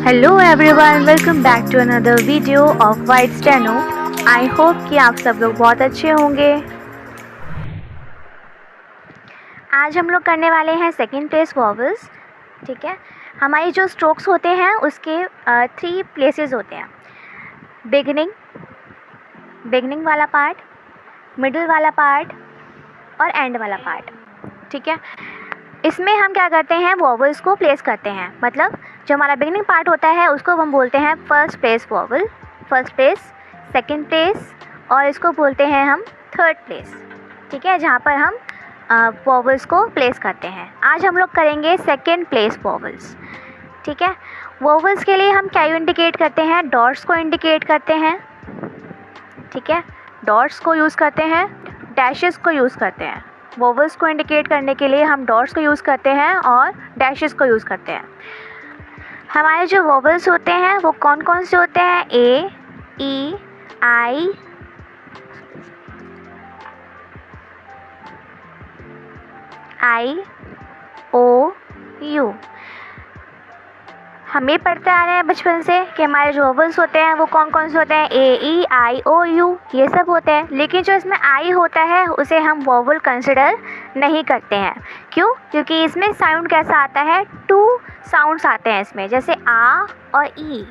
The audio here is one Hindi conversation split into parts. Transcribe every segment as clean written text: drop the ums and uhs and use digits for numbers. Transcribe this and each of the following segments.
Hello everyone, welcome back to another video of white steno. I hope कि आप सब लोग बहुत अच्छे होंगे। आज हम लोग करने वाले हैं सेकंड प्लेस वॉवल्स। ठीक है, हमारी जो स्ट्रोक्स होते हैं उसके 3 प्लेसेस होते हैं। बिगनिंग वाला पार्ट, मिडिल वाला पार्ट और एंड वाला पार्ट। ठीक है, इसमें हम क्या करते हैं, वॉवल्स को प्लेस करते हैं। मतलब जो हमारा बिगिनिंग पार्ट होता है उसको हम बोलते हैं first place vowel, first place, second place और इसको बोलते हैं हम थर्ड प्लेस। ठीक है, जहाँ पर हम वॉवल्स को प्लेस करते हैं। आज हम लोग करेंगे सेकंड प्लेस वॉवल्स। ठीक है, वॉवल्स के लिए हम क्या इंडिकेट करते हैं, डॉट्स को इंडिकेट करते हैं। ठीक है, डॉट्स को यूज़ करते हैं, डैशेस को यूज़ करते हैं। वोवल्स को इंडिकेट करने के लिए हम डॉट्स को यूज़ करते हैं और डैशेस को यूज़ करते हैं। हमारे जो वोवल्स होते हैं वो कौन कौन से होते हैं, ए, ई, आई, ओ, यू। हम ये पढ़ते आ रहे हैं बचपन से कि हमारे जो वोवल्स होते हैं वो कौन कौन से होते हैं, ए, ई, आई, ओ, यू, ये सब होते हैं। लेकिन जो इसमें आई होता है उसे हम वोवल कंसिडर नहीं करते हैं। क्यों? क्योंकि इसमें साउंड कैसा आता है, 2 साउंड्स आते हैं इसमें, जैसे आ और ई।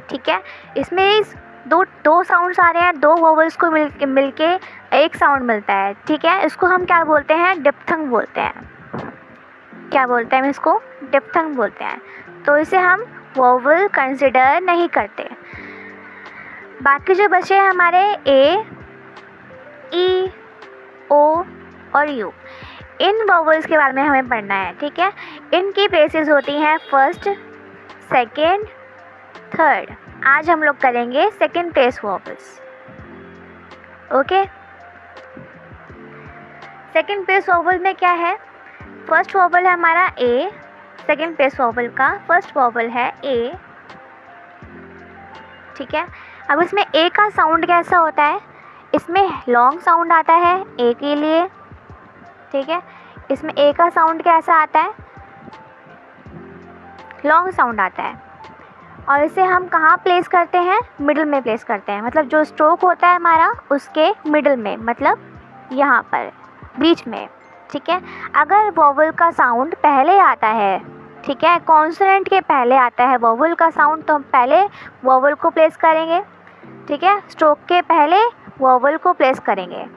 ठीक है, इसमें दो साउंड्स आ रहे हैं, 2 वोवल्स को मिल के एक साउंड मिलता है। ठीक है, इसको हम क्या बोलते हैं, डिप्थंग बोलते हैं। क्या बोलते हैं हम इसको, डिप्थंग बोलते हैं। तो इसे हम वोवल कंसिडर नहीं करते। बाकी जो बचे हैं हमारे ए, ई, ओ और यू, इन वोवल्स के बारे में हमें पढ़ना है। ठीक है, इनकी प्लेसेस होती हैं फर्स्ट, सेकेंड, थर्ड। आज हम लोग करेंगे second place vowels. Okay, second place vowel में क्या है, फर्स्ट वोवल है हमारा ए, सेकेंड प्लेस वोवल का फर्स्ट वोवल है ए। ठीक है, अब इसमें ए का साउंड कैसा होता है, इसमें लॉन्ग साउंड आता है ए के लिए। ठीक है, इसमें ए का साउंड कैसा आता है, लॉन्ग साउंड आता है। और इसे हम कहाँ प्लेस करते हैं, मिडिल में प्लेस करते हैं। मतलब जो स्ट्रोक होता है हमारा उसके मिडिल में, मतलब यहाँ पर बीच में। ठीक है, अगर वोवल का साउंड पहले आता है, ठीक है, कॉन्सोनेंट के पहले आता है वोवल का साउंड, तो हम पहले वोवल को प्लेस करेंगे। ठीक है, स्ट्रोक के पहले वोवल को प्लेस करेंगे।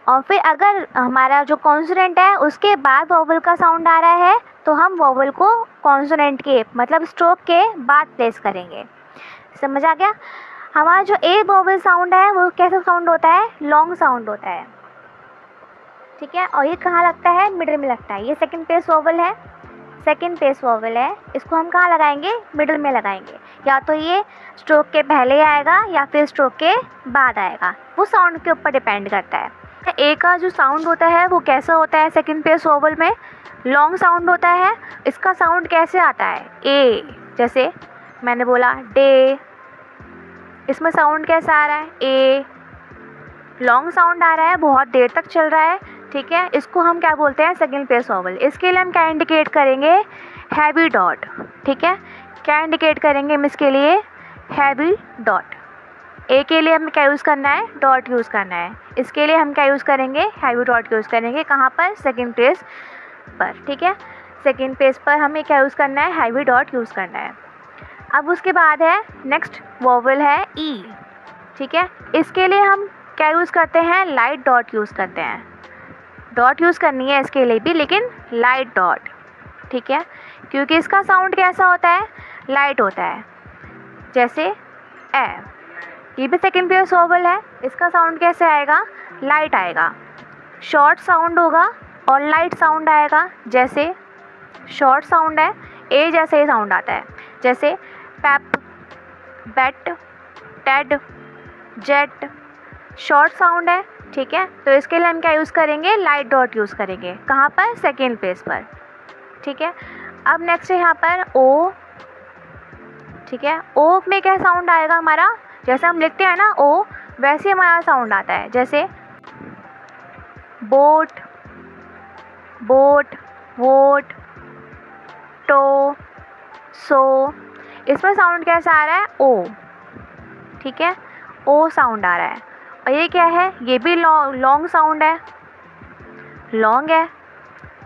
और फिर अगर हमारा जो कॉन्सोनेंट है उसके बाद वोवल का साउंड आ रहा है तो हम वोवल को कॉन्सोनेंट के मतलब स्ट्रोक के बाद प्लेस करेंगे। समझ आ गया? हमारा जो ए वोवल साउंड है वो कैसा साउंड होता है, लॉन्ग साउंड होता है। ठीक है, और ये कहाँ लगता है, मिडिल में लगता है। ये सेकंड प्लेस वोवल है, सेकंड प्लेस वोवल है, इसको हम कहाँ लगाएंगे, मिडिल में लगाएंगे। या तो ये स्ट्रोक के पहले आएगा या फिर स्ट्रोक के बाद आएगा, वो साउंड के ऊपर डिपेंड करता है। ए का जो साउंड होता है वो कैसा होता है, सेकंड प्लेस वोवल में लॉन्ग साउंड होता है। इसका साउंड कैसे आता है, ए, जैसे मैंने बोला डे, इसमें साउंड कैसा आ रहा है, ए, लॉन्ग साउंड आ रहा है, बहुत देर तक चल रहा है। ठीक है, इसको हम क्या बोलते हैं, सेकंड प्लेस वोवल। इसके लिए हम क्या इंडिकेट करेंगे, हैवी डॉट। ठीक है, क्या इंडिकेट करेंगे हम इसके लिए, हैवी डॉट। ए के लिए हमें क्या यूज़ करना है, डॉट यूज़ करना है। इसके लिए हम क्या यूज़ करेंगे, हैवी डॉट यूज़ करेंगे। कहाँ पर, सेकंड प्लेस पर। ठीक है, सेकंड प्लेस पर हमें क्या यूज़ करना है, हैवी डॉट यूज़ करना है। अब उसके बाद है नेक्स्ट वोवल है ई। ठीक है, इसके लिए हम क्या यूज़ करते हैं, लाइट डॉट यूज़ करते हैं। डॉट यूज़ करनी है इसके लिए भी, लेकिन लाइट डॉट। ठीक है, क्योंकि इसका साउंड कैसा होता है, लाइट होता है, जैसे ए। ये भी सेकंड प्लेस वोवल है, इसका साउंड कैसे आएगा, लाइट आएगा, शॉर्ट साउंड होगा और लाइट साउंड आएगा। जैसे शॉर्ट साउंड है, ए जैसे ही साउंड आता है, जैसे pap, bat, ted, jet, short sound है। ठीक है, तो इसके लिए हम क्या यूज़ करेंगे, लाइट डॉट यूज़ करेंगे। कहाँ पर, सेकेंड प्लेस पर। ठीक है, अब नेक्स्ट है यहाँ पर ओ। ठीक है, ओ में क्या साउंड आएगा हमारा, जैसे हम लिखते हैं ना ओ, वैसे हमारा साउंड आता है। जैसे बोट, बोट, वोट, टो, सो, इसमें साउंड कैसा आ रहा है, ओ, ठीक है, ओ साउंड आ रहा है। और ये क्या है, ये भी लॉन्ग साउंड है, लॉन्ग है,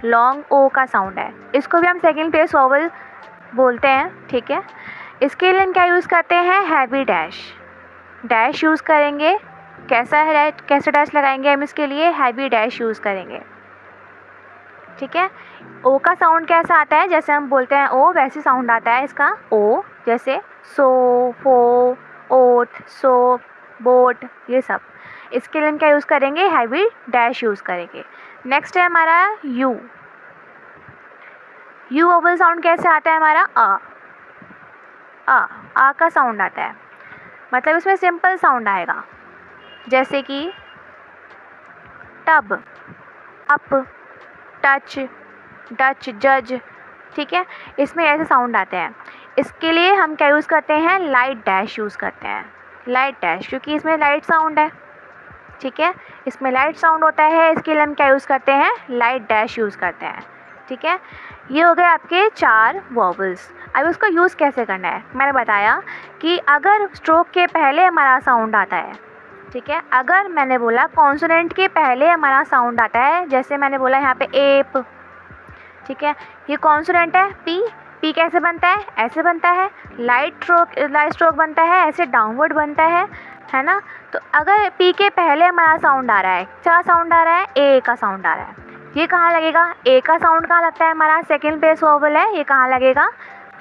लॉन्ग ओ का साउंड है। इसको भी हम सेकंड प्लेस वोवल बोलते हैं, ठीक है। इसके लिए हम क्या यूज़ करते हैं, हैवी डैश, डैश यूज़ करेंगे। कैसा है, कैसे डैश लगाएंगे हम इसके लिए, हैवी डैश यूज़ करेंगे, ठीक है। ओ का साउंड कैसा आता है, जैसे हम बोलते हैं ओ, वैसे साउंड आता है इसका ओ, जैसे सो, फो, ओट, सो, बोट, ये सब। इसके लिए हम क्या यूज़ करेंगे, हैवी डैश यूज़ करेंगे। नेक्स्ट है हमारा यू। यू वोवल साउंड कैसे आता है हमारा, आ का साउंड आता है, मतलब इसमें सिंपल साउंड आएगा, जैसे कि टब, अप, टच, डच, जज, ठीक है। इसमें ऐसे साउंड आते हैं। इसके लिए हम क्या यूज़ करते हैं, लाइट डैश यूज़ करते हैं, लाइट डैश, क्योंकि इसमें लाइट साउंड है, ठीक है। इसमें लाइट साउंड होता है, इसके लिए हम क्या यूज़ करते हैं, लाइट डैश यूज़ करते हैं, ठीक है। ये हो गए आपके 4 वोवल्स। अब इसको यूज़ कैसे करना है, मैंने बताया कि अगर स्ट्रोक के पहले हमारा साउंड आता है, ठीक है, अगर मैंने बोला कॉन्सोनेंट के पहले हमारा साउंड आता है, जैसे मैंने बोला यहाँ पे एप, ठीक है, ये कॉन्सोनेंट है, पी कैसे बनता है, ऐसे बनता है, लाइट स्ट्रोक बनता है, ऐसे डाउनवर्ड बनता है ना। तो अगर पी के पहले हमारा साउंड आ रहा है, क्या साउंड आ रहा है, ए का साउंड आ रहा है, ये कहाँ लगेगा, ए का साउंड कहाँ लगता है, हमारा सेकंड प्लेस वोवल है, ये कहाँ लगेगा,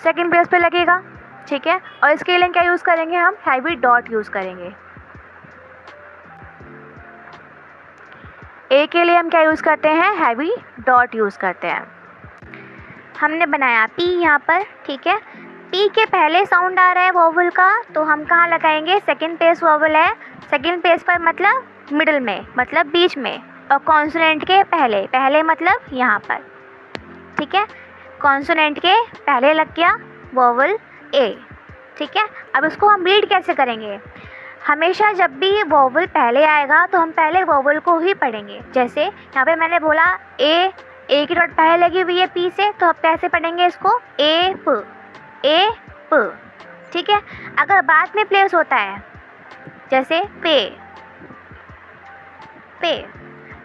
सेकंड प्लेस पे लगेगा, ठीक है। और इसके लिए क्या यूज़ करेंगे, हम हैवी डॉट यूज़ करेंगे। ए के लिए हम क्या यूज़ करते हैं, हैवी डॉट यूज़ करते हैं। हमने बनाया पी यहाँ पर, ठीक है। पी के पहले साउंड आ रहा है वोवल का, तो हम कहाँ लगाएंगे, सेकंड प्लेस वोवल है, सेकंड प्लेस पर मतलब मिडिल में, मतलब बीच में, और कॉन्सोनेंट के पहले, पहले मतलब यहाँ पर, ठीक है। कॉन्सोनेंट के पहले लग गया वोवल ए, ठीक है। अब इसको हम रीड कैसे करेंगे, हमेशा जब भी वोवल पहले आएगा तो हम पहले वोवल को ही पढ़ेंगे। जैसे यहाँ पे मैंने बोला ए की डॉट पहले लगी हुई है पी से, तो अब कैसे पढ़ेंगे इसको, ए प, ठीक है। अगर बाद में प्लेस होता है, जैसे पे,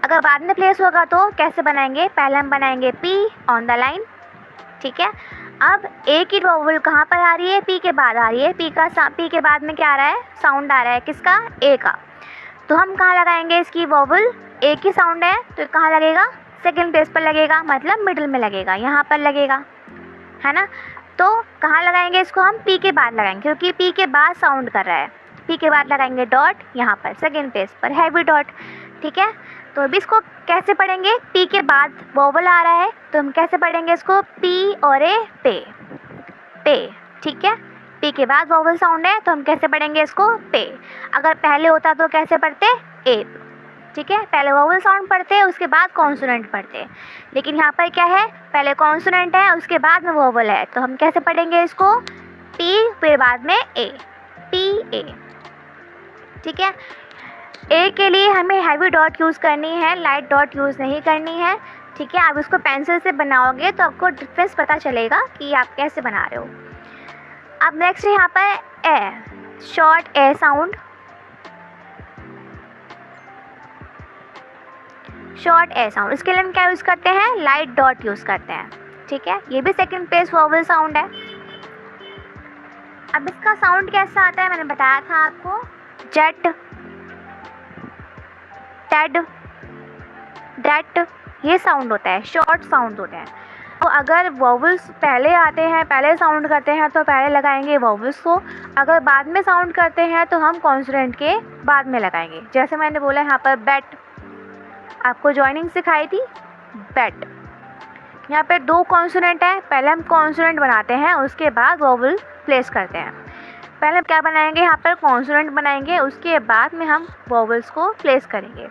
अगर बाद में प्लेस होगा तो कैसे बनाएंगे, पहले हम बनाएंगे पी ऑन द लाइन, ठीक है। अब ए की वोवल कहाँ पर आ रही है, पी के बाद आ रही है, पी के बाद में क्या आ रहा है, साउंड आ रहा है, किसका, ए का। तो हम कहाँ लगाएंगे इसकी वोवल, ए की साउंड है तो कहाँ लगेगा, सेकंड प्लेस पर लगेगा, मतलब मिडिल में लगेगा, यहाँ पर लगेगा, है ना। तो कहाँ लगाएंगे इसको, हम पी के बाद लगाएंगे, क्योंकि पी के बाद साउंड कर रहा है, पी के बाद लगाएंगे डॉट, यहाँ पर सेकंड प्लेस पर हैवी डॉट, ठीक है। तो अभी इसको कैसे पढ़ेंगे, पी के बाद वोवल आ रहा है तो हम कैसे पढ़ेंगे इसको, पी और ए, पे, ठीक है। पी के बाद वोवल साउंड है तो हम कैसे पढ़ेंगे इसको, पे। अगर पहले होता तो कैसे पढ़ते, एप, ठीक है। पहले वोवल साउंड पढ़ते, उसके बाद कॉन्सोनेंट पढ़ते, लेकिन यहाँ पर क्या है, पहले कॉन्सोनेंट है उसके बाद में वोवल है, तो हम कैसे पढ़ेंगे इसको, पी फिर बाद में ए, पी ए, ठीक है। ए के लिए हमें हैवी डॉट यूज़ करनी है, लाइट डॉट यूज़ नहीं करनी है, ठीक है। आप इसको पेंसिल से बनाओगे तो आपको डिफरेंस पता चलेगा कि आप कैसे बना रहे हो। अब नेक्स्ट यहाँ पर ए, शॉर्ट ए साउंड, शॉर्ट ए साउंड, इसके लिए हम क्या यूज़ करते हैं, लाइट डॉट यूज़ करते हैं, ठीक है। ये भी सेकंड प्लेस वोवल साउंड है। अब इसका साउंड कैसा आता है, मैंने बताया था आपको, जेट, टेड, डेट, ये साउंड होता है, शॉर्ट साउंड होते हैं। तो अगर वोवल्स पहले आते हैं, पहले साउंड करते हैं तो पहले लगाएंगे वोवल्स को, अगर बाद में साउंड करते हैं तो हम कॉन्सोनेंट के बाद में लगाएंगे। जैसे मैंने बोला यहाँ पर बैट, आपको जॉइनिंग सिखाई थी, बैट। यहाँ पे 2 कॉन्सोनेंट है, पहले हम कॉन्सोनेंट बनाते हैं उसके बाद वोवल प्लेस करते हैं। पहले क्या बनाएंगे, यहाँ पर कॉन्सोनेंट बनाएंगे, उसके बाद में हम वोवल्स को प्लेस करेंगे।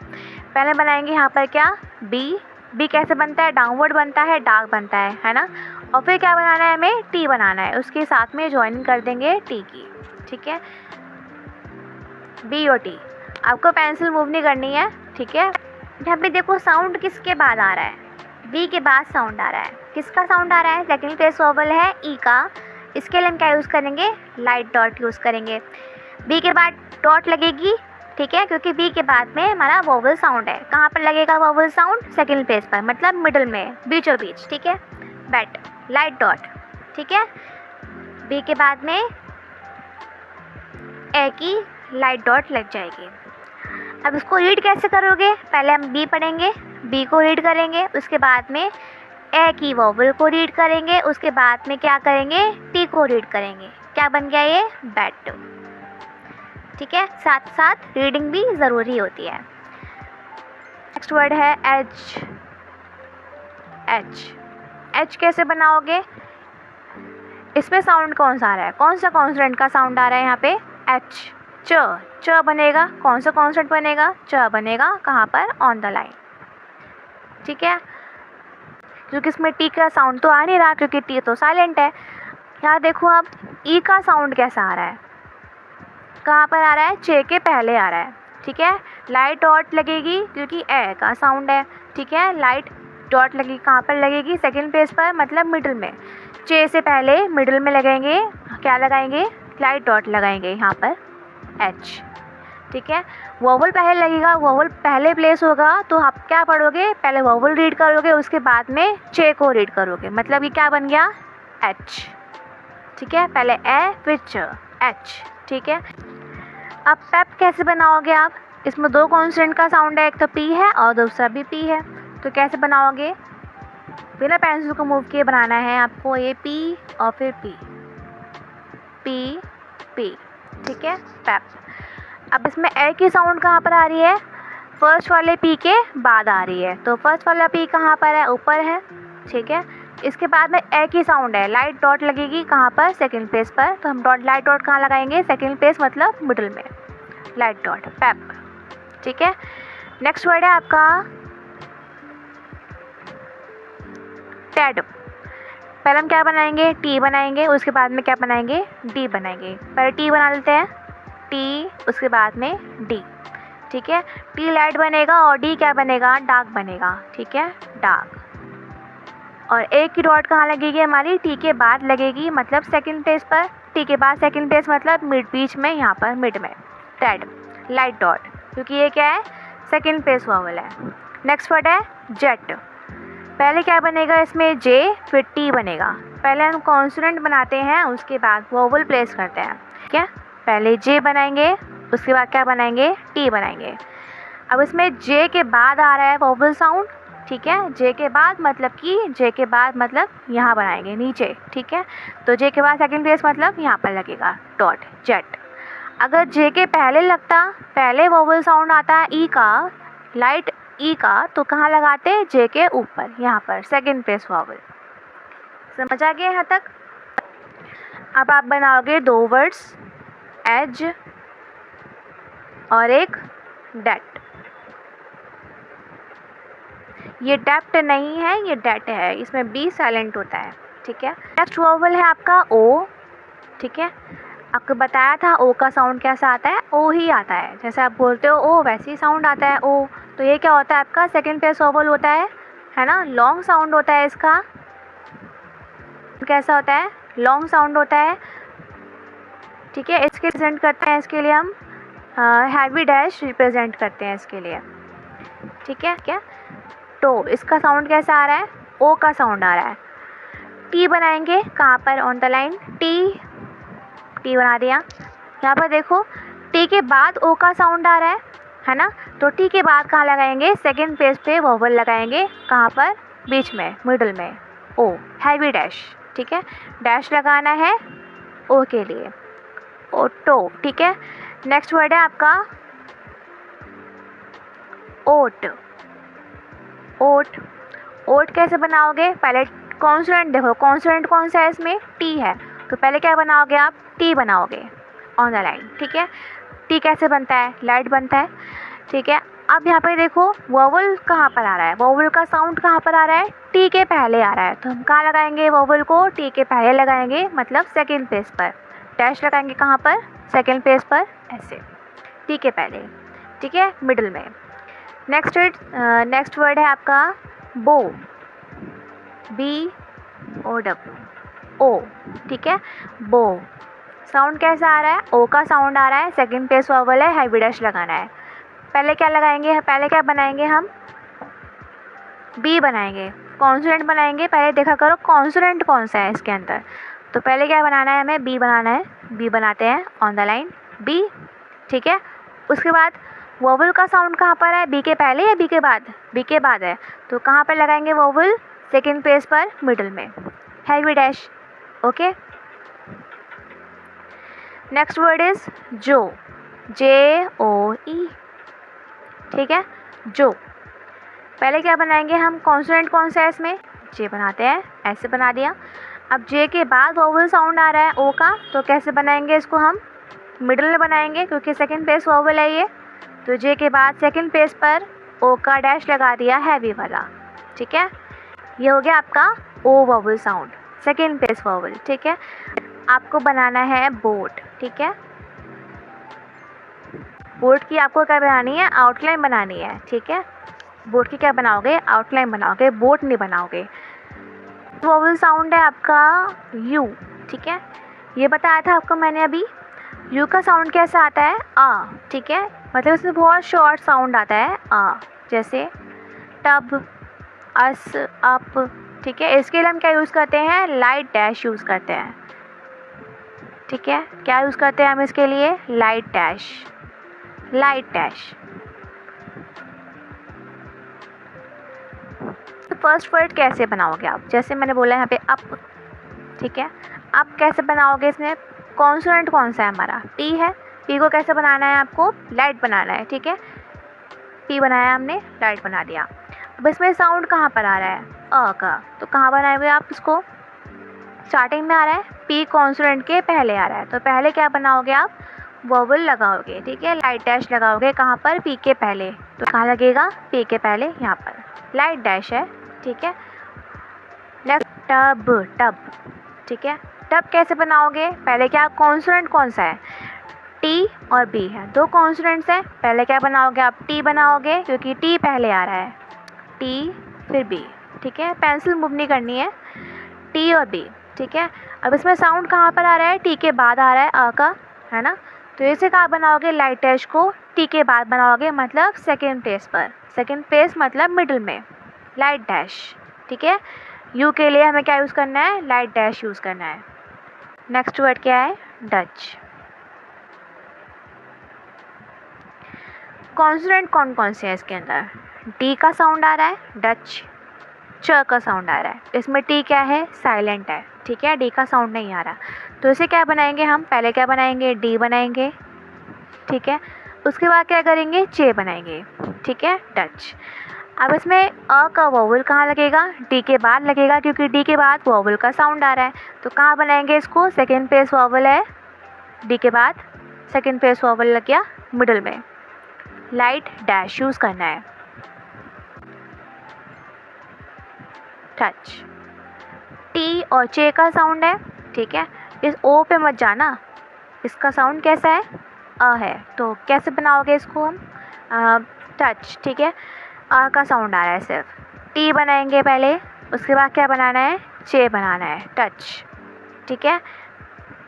पहले बनाएंगे यहाँ पर क्या, बी कैसे बनता है, डाउनवर्ड बनता है, डार्क बनता है ना। और फिर क्या बनाना है, हमें टी बनाना है, उसके साथ में ज्वाइनिंग कर देंगे टी की, ठीक है। बी और टी, आपको पेंसिल मूव नहीं करनी है, ठीक है। यहाँ पे देखो साउंड किसके बाद आ रहा है, बी के बाद साउंड आ रहा है, किसका साउंड आ रहा है, सेकंड प्लेस वोवल है ई का, इसके लिए हम क्या यूज़ करेंगे, लाइट डॉट यूज़ करेंगे। बी के बाद डॉट लगेगी, ठीक है, क्योंकि बी के बाद में हमारा वोवल साउंड है। कहाँ पर लगेगा वोवल साउंड, सेकंड प्लेस पर, मतलब मिडल में, बीचों बीच, ठीक है। बेट, लाइट डॉट, ठीक है। बी के बाद में ए की लाइट डॉट लग जाएगी। अब इसको रीड कैसे करोगे, पहले हम बी पढ़ेंगे, बी को रीड करेंगे, उसके बाद में ए की वोवल को रीड करेंगे, उसके बाद में क्या करेंगे, टी को रीड करेंगे। क्या बन गया ये, बैट, ठीक है। साथ साथ रीडिंग भी ज़रूरी होती है। नेक्स्ट वर्ड है एज। एच, एच कैसे बनाओगे, इसमें साउंड कौन सा आ रहा है, कौन सा कॉन्सोनेंट का साउंड आ रहा है यहाँ पे, एच, च बनेगा। कौन सा कॉन्सोनेंट बनेगा, च बनेगा। कहाँ पर, ऑन द लाइन, ठीक है। क्योंकि इसमें टी का साउंड तो आ नहीं रहा, क्योंकि टी तो साइलेंट है। यहाँ देखो अब ई का साउंड कैसा आ रहा है, कहाँ पर आ रहा है, चे के पहले आ रहा है, ठीक है। लाइट डॉट लगेगी क्योंकि ए का साउंड है, ठीक है। लाइट डॉट लगेगी, कहाँ पर लगेगी, सेकंड प्लेस पर, मतलब मिडिल में। चे से पहले मिडिल में लगाएंगे, क्या लगाएंगे, लाइट डॉट लगाएंगे यहाँ पर, एच, ठीक है। वोवल पहले लगेगा, वोवल पहले प्लेस होगा, तो आप क्या पढ़ोगे, पहले वोवल रीड करोगे, उसके बाद में चे को रीड करोगे, मतलब ये क्या बन गया, एच, ठीक है। पहले ए फिर च, एच, ठीक है। अब पेप कैसे बनाओगे आप, इसमें दो कॉन्सोनेंट का साउंड है, एक तो पी है और दूसरा भी पी है, तो कैसे बनाओगे, बिना पेंसिल को मूव किए बनाना है आपको, ये पी और फिर पी, पी पी, ठीक है, पेप। अब इसमें ए की साउंड कहाँ पर आ रही है, फर्स्ट वाले पी के बाद आ रही है, तो फर्स्ट वाला पी कहाँ पर है, ऊपर है, ठीक है। इसके बाद में ए की साउंड है, लाइट डॉट लगेगी कहाँ पर, सेकंड प्लेस पर, तो हम लाइट डॉट कहाँ लगाएंगे, सेकंड प्लेस मतलब मिडिल में, लाइट डॉट, पेप, ठीक है। नेक्स्ट वर्ड है आपका टेड। पहले हम क्या बनाएंगे, टी बनाएंगे, उसके बाद में क्या बनाएंगे, डी बनाएंगे। पहले टी बना लेते हैं, टी, उसके बाद में डी, ठीक है। टी लाइट बनेगा और डी क्या बनेगा, डार्क बनेगा, ठीक है, डार्क। और ए की डॉट कहाँ लगेगी हमारी, टी के बाद लगेगी, मतलब सेकंड प्लेस पर, टी के बाद सेकंड प्लेस मतलब मिड, बीच में, यहाँ पर मिड में, टेड, लाइट डॉट, क्योंकि ये क्या है, सेकंड प्लेस वोवल है। नेक्स्ट वर्ड है जेट। पहले क्या बनेगा इसमें, जे फिर टी बनेगा। पहले हम कॉन्सोनेंट बनाते हैं, उसके बाद वोवल प्लेस करते हैं, ठीक है। पहले जे बनाएंगे, उसके बाद क्या बनाएंगे, टी बनाएंगे। अब इसमें जे के बाद आ रहा है वोवल साउंड, ठीक है। जे के बाद मतलब कि, जे के बाद मतलब यहाँ बनाएंगे नीचे, ठीक है। तो जे के बाद सेकंड प्लेस मतलब यहाँ पर लगेगा डॉट, जेट। अगर जे के पहले लगता, पहले वोवल साउंड आता है ई का, लाइट ई का, तो कहाँ लगाते, जे के ऊपर, यहाँ पर सेकंड प्लेस वोवल। समझ आ गया यहाँ तक। अब आप बनाओगे दो वर्ड्स, एज और एक डेट। ये डेप्ट नहीं है, ये डेट है, इसमें बी साइलेंट होता है, ठीक है। नेक्स्ट वोवल है आपका ओ, ठीक है। आपको बताया था ओ का साउंड कैसा आता है, ओ ही आता है, जैसे आप बोलते हो ओ वैसे ही साउंड आता है ओ। तो ये क्या होता है आपका, सेकंड प्लेस वोवल होता है ना, लॉन्ग साउंड होता है इसका। कैसा होता है, लॉन्ग साउंड होता है, ठीक है। इसके रिप्रेजेंट करते हैं, इसके लिए हम हैवी डैश रिप्रेजेंट करते हैं इसके लिए, ठीक है। क्या, तो इसका साउंड कैसा आ रहा है, ओ का साउंड आ रहा है। टी बनाएंगे कहाँ पर, on the line, T, T बना दिया। यहाँ पर देखो टी के बाद ओ का साउंड आ रहा है ना, तो टी के बाद कहाँ लगाएंगे, सेकंड प्लेस पे वोवल लगाएंगे, कहाँ पर, बीच में, मिडिल में, ओ, हैवी डैश, ठीक है। डैश लगाना है ओ के लिए, ओटो, ठीक है। नेक्स्ट वर्ड है आपका ओट। ओट, ओट कैसे बनाओगे, पहले कॉन्सोनेंट देखो, कॉन्सोनेंट कौन सा है इसमें, टी है, तो पहले क्या बनाओगे आप, टी बनाओगे ऑन द लाइन, ठीक है। टी कैसे बनता है, लाइट बनता है, ठीक है। अब यहाँ पे देखो वोवल कहाँ पर आ रहा है, वोवल का साउंड कहाँ पर आ रहा है, टी के पहले आ रहा है, तो हम कहाँ लगाएंगे वोवल को, टी के पहले लगाएंगे, मतलब सेकंड प्लेस पर। डैश लगाएंगे कहाँ पर, सेकंड प्लेस पर, ऐसे, टी के पहले, ठीक है, मिडिल में। नेक्स्ट वर्ड है आपका बो, बी ओ डब्ल्यू, ओ, ठीक है, बो। साउंड कैसा आ रहा है, ओ का साउंड आ रहा है, सेकंड प्लेस वोवल है, हैवी डैश लगाना है। पहले क्या लगाएंगे, पहले क्या बनाएंगे हम, बी बनाएंगे, कॉन्सोनेंट बनाएंगे। पहले देखा करो कॉन्सोनेंट कौन सा है इसके अंदर। तो पहले क्या बनाना है, हमें बी बनाना है। बी बनाते हैं ऑन द लाइन बी, ठीक है। उसके बाद वोवल का साउंड कहाँ पर है, बी के पहले या बी के बाद, बी के बाद है। तो कहाँ पर लगाएंगे वोवल, सेकेंड प्लेस पर, मिडल में, heavy dash, okay. Next word is जो, JOE, ठीक है, जो। पहले क्या बनाएंगे हम, कॉन्सोनेंट कौन सा है इसमें, जे बनाते हैं, ऐसे बना दिया। अब जे के बाद वोवल साउंड आ रहा है ओ का, तो कैसे बनाएंगे इसको हम, मिडल में बनाएंगे क्योंकि सेकंड प्लेस वोवल है ये। तो जे के बाद सेकंड प्लेस पर ओ का डैश लगा दिया, हैवी वाला, ठीक है। ये हो गया आपका O vowel sound, second place vowel, ठीक है। आपको बनाना है बोट, ठीक है। बोट की आपको क्या बनानी है, आउटलाइन बनानी है, ठीक है। बोट की क्या बनाओगे, आउटलाइन बनाओगे, बोट नहीं बनाओगे। वोवल साउंड है आपका यू, ठीक है। ये बताया था आपको मैंने अभी। यू का साउंड कैसा आता है, आ, ठीक है। मतलब इसमें बहुत शॉर्ट साउंड आता है आ, जैसे टब, अस, अप, ठीक है। इसके लिए हम क्या यूज़ करते हैं, लाइट डैश यूज़ करते हैं, ठीक है। क्या यूज़ करते हैं हम इसके लिए, लाइट डैश, लाइट डैश। तो फर्स्ट वर्ड कैसे बनाओगे आप, जैसे मैंने बोला यहाँ पे अप, ठीक है। आप कैसे बनाओगे, इसमें कॉन्सोनेंट कौन सा है हमारा, पी है। पी को कैसे बनाना है, आपको लाइट बनाना है, ठीक है। पी बनाया हमने, लाइट बना दिया। अब इसमें साउंड कहाँ पर आ रहा है, अ का, तो कहाँ बनाओगे आप इसको, स्टार्टिंग में आ रहा है, पी कॉन्सोनेंट के पहले आ रहा है। तो पहले क्या बनाओगे आप, वोवल लगाओगे, ठीक है। लाइट डैश लगाओगे कहाँ पर, पी के पहले। तो कहाँ लगेगा, पी के पहले, यहाँ पर लाइट डैश है, ठीक है। नेक्स्ट टब, टब, ठीक है। टब कैसे बनाओगे, पहले क्या, कॉन्सोनेंट कौन सा है, टी और बी है, दो कॉन्सोनेंट्स हैं। पहले क्या बनाओगे आप, टी बनाओगे क्योंकि टी पहले आ रहा है, टी फिर बी, ठीक है। पेंसिल मूव नहीं करनी है, टी और बी, ठीक है। अब इसमें साउंड कहाँ पर आ रहा है, टी के बाद आ रहा है आ का, है ना। तो इसे कहाँ बनाओगे, लाइट डैश को टी के बाद बनाओगे, मतलब सेकेंड प्लेस पर, सेकेंड प्लेस मतलब मिडल में, लाइट डैश, ठीक है। यू के लिए हमें क्या यूज़ करना है, लाइट डैश यूज़ करना है। नेक्स्ट वर्ड क्या है, डच। कॉन्सोनेंट कौन कौन से हैं इसके अंदर, डी का साउंड आ रहा है, डच, च का साउंड आ रहा है। इसमें टी क्या है, साइलेंट है, ठीक है, डी का साउंड नहीं आ रहा। तो इसे क्या बनाएंगे हम, पहले क्या बनाएंगे, डी बनाएंगे, ठीक है। उसके बाद क्या करेंगे, चे बनाएंगे, ठीक है, डच। अब इसमें अ का वोवल कहाँ लगेगा, डी के बाद लगेगा क्योंकि डी के बाद वोवल का साउंड आ रहा है। तो कहाँ बनाएंगे इसको, सेकेंड प्लेस वोवल है, डी के बाद सेकेंड प्लेस वोवल लग गया मिडल में, लाइट डैश यूज़ करना है, टच। टी और चे का साउंड है, ठीक है। इस ओ पे मत जाना, इसका साउंड कैसा है, अ है। तो कैसे बनाओगे इसको हम, टच, ठीक है। अ का साउंड आ रहा है सिर्फ, टी बनाएंगे पहले, उसके बाद क्या बनाना है, चे बनाना है, टच, ठीक है।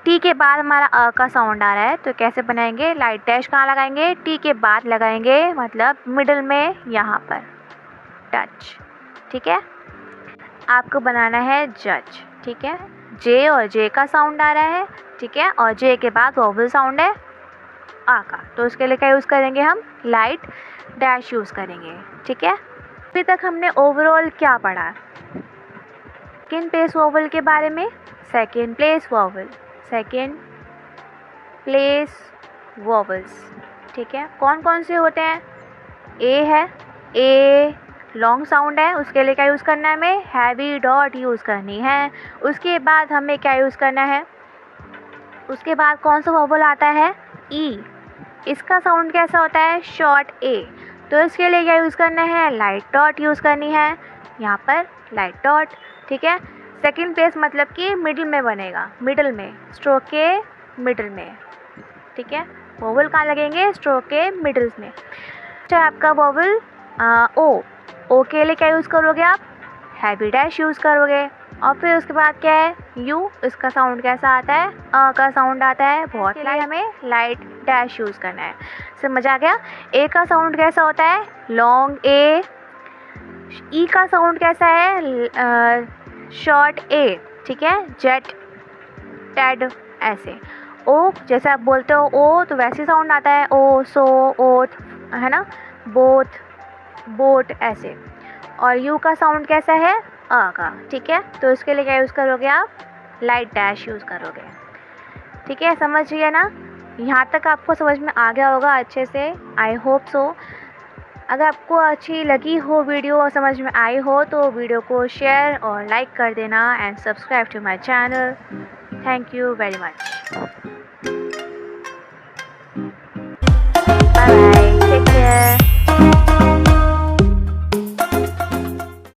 टी के बाद हमारा अ का साउंड आ रहा है, तो कैसे बनाएंगे, लाइट डैश कहाँ लगाएंगे, टी के बाद लगाएंगे, मतलब मिडल में, यहाँ पर, टच, ठीक है। आपको बनाना है जज, ठीक है। जे और जे का साउंड आ रहा है, ठीक है, और जे के बाद वोवल साउंड है आ का, तो उसके लिए क्या यूज़ करेंगे हम, लाइट डैश यूज़ करेंगे, ठीक है। अभी तक हमने ओवरऑल क्या पढ़ा, सेकेंड प्लेस वोवल के बारे में, second place vowel, second place vowels, ठीक है। कौन कौन से होते हैं, ए है, ए लॉन्ग साउंड है, उसके लिए क्या यूज़ करना है, हमें हैवी डॉट यूज़ करनी है। उसके बाद हमें क्या यूज़ करना है, उसके बाद कौन सा वोवल आता है, ई, इसका साउंड कैसा होता है, शॉर्ट ए, तो इसके लिए क्या यूज़ करना है, लाइट डॉट यूज़ करनी है, यहाँ पर लाइट डॉट, ठीक है। सेकेंड प्लेस मतलब कि मिडल में बनेगा, मिडल में, स्ट्रोक के मिडल में, ठीक है। वोवल कहाँ लगेंगे, स्ट्रोक के मिडल्स में। अच्छा, आपका वोवल ओ, ओ के लिए क्या यूज़ करोगे आप, हैवी डैश यूज़ करोगे, और फिर उसके बाद क्या है यू, इसका साउंड कैसा आता है, अ का साउंड आता है बहुत लाइट, हमें लाइट डैश यूज़ करना है। समझ आ गया। ए का साउंड कैसा होता है लॉन्ग ए, ई का साउंड कैसा है शॉर्ट ए, ठीक है, जेट टेड ऐसे। ओ जैसे आप बोलते हो ओ तो वैसे साउंड आता है ओ, सो, ओथ, है ना, बोथ, बोट ऐसे। और यू का साउंड कैसा है अ का, ठीक है। तो इसके लिए क्या यूज़ करोगे आप, लाइट डैश यूज़ करोगे, ठीक है। समझ गए ना, यहाँ तक आपको समझ में आ गया होगा अच्छे से, आई होप सो। अगर आपको अच्छी लगी हो वीडियो और समझ में आई हो तो वीडियो को शेयर और लाइक कर देना and subscribe to my channel. Thank you very much. Bye bye, take care.